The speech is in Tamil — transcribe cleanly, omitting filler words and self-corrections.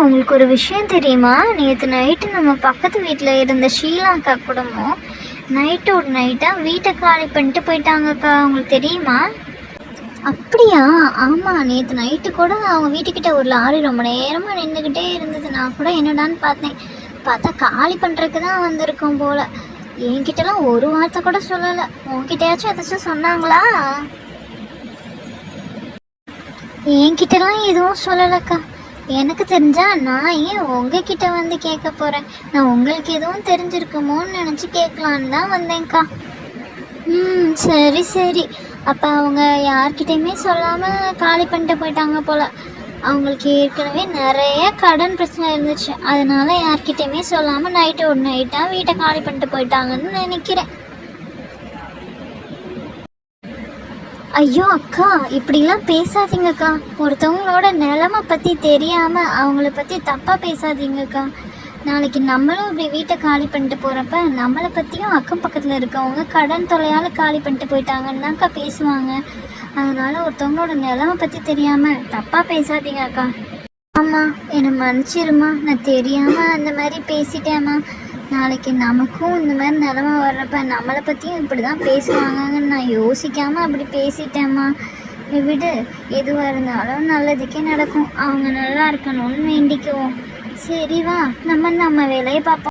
உங்களுக்கு ஒரு விஷயம் தெரியுமா? நேற்று நைட்டு நம்ம பக்கத்து வீட்டில் இருந்த ஷீலாக்கா குடும்பம் நைட்டோட நைட்டாக வீட்டை காலி பண்ணிட்டு போயிட்டாங்கக்கா. உங்களுக்கு தெரியுமா? அப்படியா? ஆமாம், நேற்று நைட்டு கூட அவங்க வீட்டுக்கிட்ட ஒரு லாரி ரொம்ப நேரமாக நின்றுக்கிட்டே இருந்தது. நான் கூட என்னடான்னு பார்த்தேன். பார்த்தா காலி பண்ணுறதுக்கு தான் வந்திருக்கோம் போல். என்கிட்டலாம் ஒரு வார்த்தை கூட சொல்லலை. உன்கிட்டயாச்சும் ஏதாச்சும் சொன்னாங்களா? என்கிட்டலாம் எதுவும் சொல்லலைக்கா. எனக்கு தெரிஞ்சா நான் ஏன் உங்ககிட்ட வந்து கேட்க போகிறேன்? நான் உங்களுக்கு எதுவும் தெரிஞ்சிருக்குமோன்னு நினச்சி கேட்கலான்னு தான் வந்தேன்க்கா. சரி சரி. அப்போ அவங்க யார்கிட்டையுமே சொல்லாமல் காலி பண்ணிட்டு போயிட்டாங்க போல். அவங்களுக்கு ஏற்கனவே நிறைய கடன் பிரச்சனை இருந்துச்சு. அதனால யார்கிட்டையுமே சொல்லாமல் நைட்டு ஒரு நைட்டாக வீட்டை காலி பண்ணிட்டு போயிட்டாங்கன்னு நினைக்கிறேன். ஐயோ அக்கா, இப்படிலாம் பேசாதீங்கக்கா. ஒருத்தவங்களோட நிலைமை பற்றி தெரியாமல் அவங்கள பற்றி தப்பாக பேசாதீங்கக்கா. நாளைக்கு நம்மளும் இப்படி வீட்டை காலி பண்ணிட்டு போகிறப்ப நம்மளை பற்றியும் அக்கம் பக்கத்தில் இருக்கவங்க கடன் தொல்லையால் காலி பண்ணிட்டு போயிட்டாங்கன்னு தான்க்கா பேசுவாங்க. அதனால் ஒருத்தவங்களோட நிலைமை பற்றி தெரியாமல் தப்பாக பேசாதீங்க அக்கா. ஆமாம், என்னை மன்னிச்சிருமா. நான் தெரியாமல் அந்த மாதிரி பேசிட்டேம்மா. நாளைக்கு நமக்கும் இந்த மாதிரி நிலமை வர்றப்ப நம்மளை பற்றியும் இப்படி தான் பேசுவாங்கன்னு நான் யோசிக்காமல் அப்படி பேசிட்டேம்மா. விடு, எதுவாக இருந்தாலும் நல்லதுக்கே நடக்கும். அவங்க நல்லா இருக்கணும்னு வேண்டிக்குவோம். சரி வா, நம்ம வேலையை பார்ப்போம்.